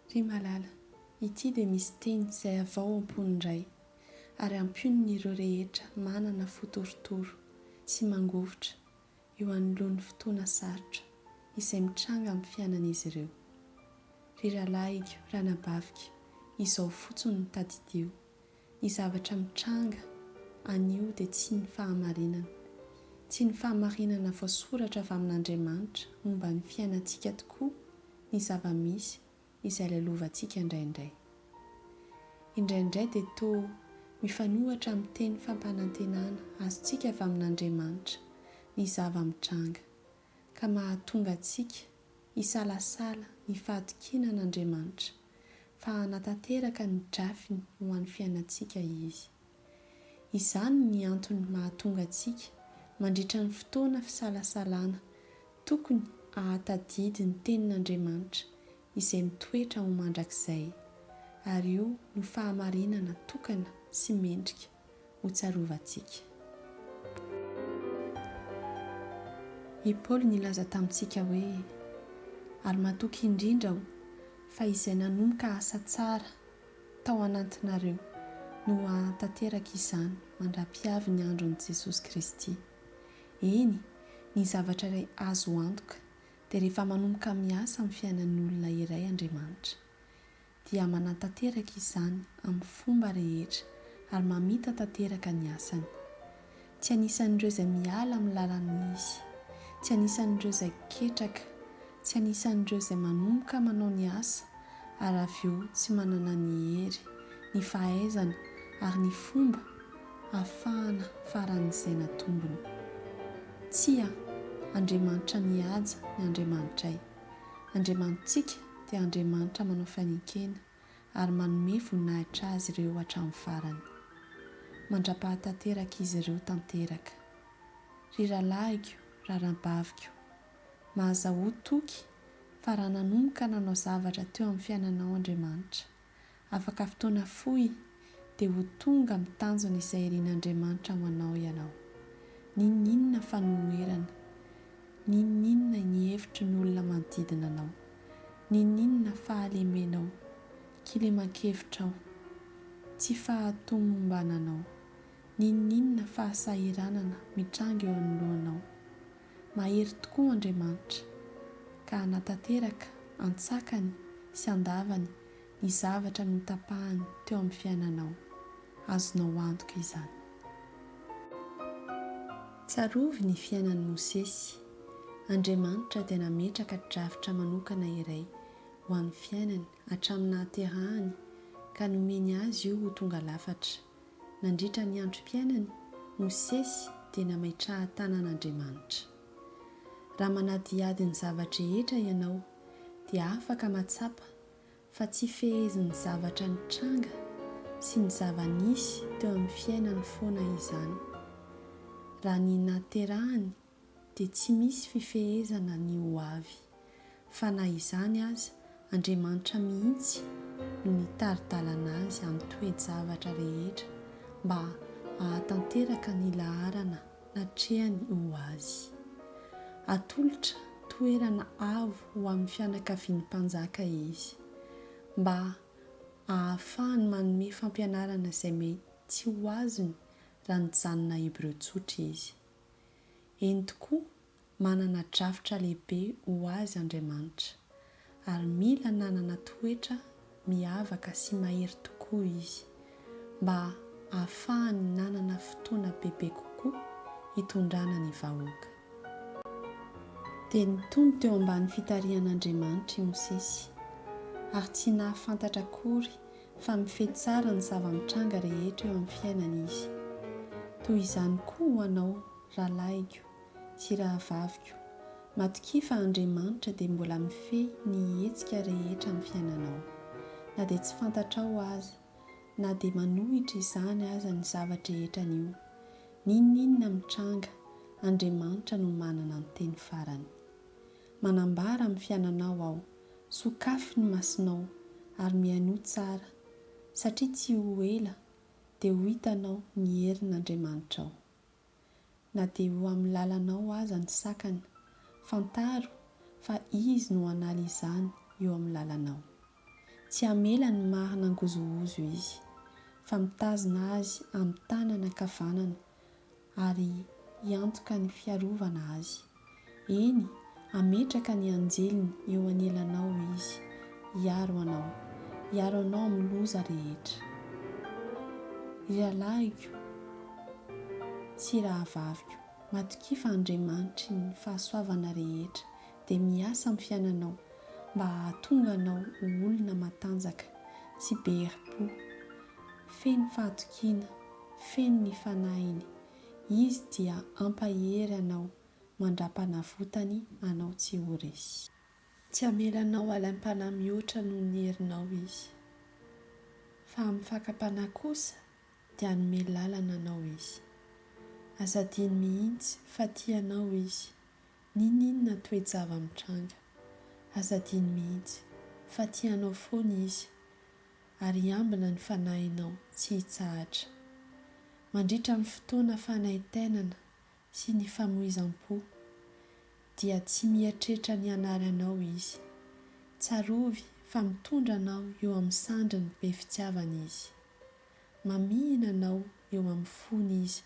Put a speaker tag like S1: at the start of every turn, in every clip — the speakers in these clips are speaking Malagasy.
S1: Ry malala, ity dia misy teny izay avao am-ponindray ary ampion'ireo rehetra manana fotorotoro sy mangovitra eo anoloan'ny fotoana sarotra izay mitranga amin'ny fiainan'izy ireo. Ry rahalahigo, ranabaviko, izao fotsiny no tadidio. Ny zavatra mitranga anio dia tsy ny fahamarinana. Tsy ny fahamarinana voasoratra avy amin'Andriamanitra momba ny fiainantsika tokoa ny zava-misy izay lalaovantsika indraindray. Indraindray dia toa mifanohitra amin'ny teny fampanantenana azontsika avy amin'Andriamanitra ny zava-mitranga ka mahatonga antsika hisalasala ny fahatokiana an'Andriamanitra fa hanatanteraka ny drafiny ho an'ny fiainantsika izy. Izany ny antony mahatonga antsika mandritra ny fotoana fisalasalana tokony ahatadidy ny tenin'Andriamanitra izay mitoetra ho mandrakizay ary io no fahamarinana tokana sy mendrika ho tsarovatsika. I Paoly nilaza tamintsika hoe ary matoky indrindra aho fa izay nanomboka asa tsara tao anatinareo no hahatanteraka izany mandra-piavy ny andron'i Jesosy Kristy. Eny, ny zavatra iray azo antoka dia rehefa manomboka miasa amin'ny fiainan'ny olona iray Andriamanitra dia manatanteraka izany amin'ny fomba rehetra ary mamita tanteraka ny asany. Tsy anisan'ireo izay miala amin'ny lalana izy, tsy anisan'ireo izay ketraka, tsy anisan'ireo izay manomboka manao ny asa ary avy eo tsy manana ny hery, ny fahaizana ary ny fomba ahafahana faran'izay natombony. Tsia, Andriamanitra nihaja ny Andriamanitray. Andriamanitsika dia Andriamanitra manao fanekena ary manome voninahitra azy ireo hatramin'ny farany. Mandra-pahatanteraka izy ireo tanteraka. Ry rahalahigo, ranabaviko, mahazahoa toky fa raha nanomboka nanao zavatra teo amin'ny fiainanao Andriamanitra, afaka fotoana fohy dia ho tonga mitanjona izay irian'Andriamanitra ho anao ianao. Ninninona fanoherana, ninninona ny hevitry ny olona manodidina anao, ninninona fahalemenao, kileman-kevitrao, tsy fahatomombananao, ninninona fahasahiranana mitranga eo anoloanao. Mahery tokoa Andriamanitra ka hanatanteraka, antsakany sy andavany ny zavatra notapahany teo amin'ny fiainanao. Azonao antoka izany. Tsarovy ny fiainan'i Mosesy. Andriamanitra dia nametraka drafitra manokana iray ho an'ny fiainany hatramin'ny nahaterahany ka nomeny azy io ho tonga lafatra. Nandritra ny androm-piainany, Mosesy dia namaitra tanan'Andriamanitra. Raha manadihady ny zavatra rehetra ianao dia afaka matsapa fa tsy fehezin'ny zavatra nitranga sy ny zava-nisy teo amin'ny fiainany foana izany. Raha ny nahaterahany dia tsy misy fifehezana ny ho avy, fa na izany aza Andriamanitra mihitsy no nitaridalana azy amin'ny toe-javatra rehetra mba hahatanteraka ny laharana natrehany ho azy. Atolotra toerana avo ho amin'ny fianakavian'ny mpanjaka izy mba ahafahany manome fampianarana izay mety ho azony raha nijanona Hebreo tsotra izy. Eny tokoa manana drafitra lehibe ho azy Andriamanitra ary mila nanana toetra miavaka sy mahery tokoa izy mba ahafahany nanana fotoana bebe kokoa hitondrana ny vahoaka. Dia nitombo teo ambany fitarihan'Andriamanitra i Mosesy ary tsy nahafantatra akory fa mifehy tsara ny zava-mitranga rehetra eo amin'ny fiainana izy. Toy izany koa ho anao rahalahigo sy rahavaviko, matokia fa Andriamanitra dia mbola mifehy ny hetsika rehetra amin'ny fiainanao, na dia tsy fantatrao aza, na dia manohitra izany aza ny zavatra rehetra anio. Ninninona mitranga, Andriamanitra no manana ny teny farany. Manambara amin'ny fiainanao aho, sokafy ny masonao ary mihaino tsara, satria tsy ho ela dia ho hitanao ny herin'Andriamanitra ao. Na dia ho amin'ny lalanao aza ny sakana, fantaro fa izy no hanala izany eo amin'ny lalanao. tsy hamela ny marina angozohozo izy fa mitazona azy amin'ny tanana ankavanana ary hiantoka ny fiarovana azy. Eny, ametraka ny anjeliny eo anelanao izy, hiaro anao amin'ny loza rehetra. Iralahiko sy rahavaviko, matokia fa Andriamanitry ny fahasoavana rehetra dia miasa amin'ny fiainanao mba hahatonga anao ho olona matanjaka sy be herim-po, feno fahatokiana, feno ny fanahiny. Izy dia ampahery anao, mandra-panavotany anao tsy ho resy. Tsy hamelanao alaim-panahy mihoatra noho ny herinao izy, fa amin'ny fakapanahy kosa dia hanome lalana anao izy. Azadiny mihitsy fa tianao izy, ninona toe-java mitranga. Azadiny mihitsy fa tianao foana izy ary ambina ny fanahinao tsy hitsahatra. Mandritra ny fotoana fanaintainana sy ny famoizam-po dia tsy mieritreritra ny anaranao izy. Tsarovy fa mitondra anao eo amin'ny sandriny be fitiavana izy. Mamihina anao eo amin'ny fony izy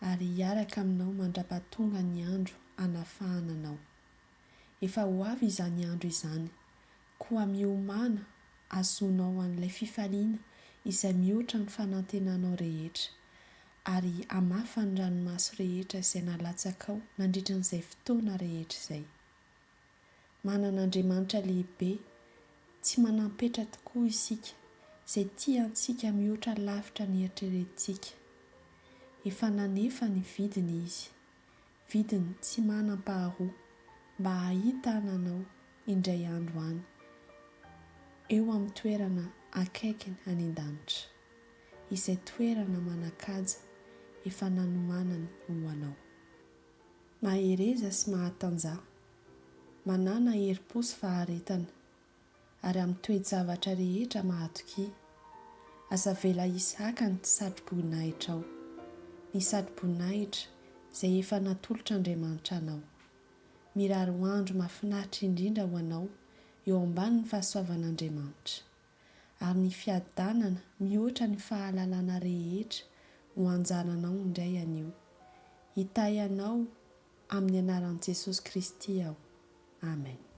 S1: ary hiaraka aminao mandra-pahatonga ny andro hanafahana anao. Efa ho avy izany andro izany, koa miomana azonao an'ilay fifaliana izay mihoatra ny fanantenanao rehetra ary hamafa ny ranomaso rehetra izay nalatsaka ao nandritra n'izay fotoana rehetra izay. Manan'Andriamanitra lehibe, tsy manampetra tokoa isika, izay tia antsika mihoatra lavitra ny eritreretintsika. Efa nanefa ny vidiny izy, vidiny tsy manam-paharoa mba hahitana anao indray andro any eo amin'ny toerana akaikiny any an-danitra, izay toerana manan-kaja efa nanomanany ho anao. Mahereza sy mahatanjahà, manana herim-po sy faharetana ary amin'ny toe-javatra rehetra mahatokia. Aza vela hisaka ny sadrom-boninahitra ao, ny sadrom-boninahitra izay efa natolotr'Andriamanitra anao. Mirary andro mahafinaritra indrindra ho anao eo ambanin'ny fahasoavan'Andriamanitra ary ny fiadanana mihoatra ny fahalalana rehetra ho anjaranao indray anio. Hitahy anao amin'ny anaran'i Jesosy Kristy aho. Amen.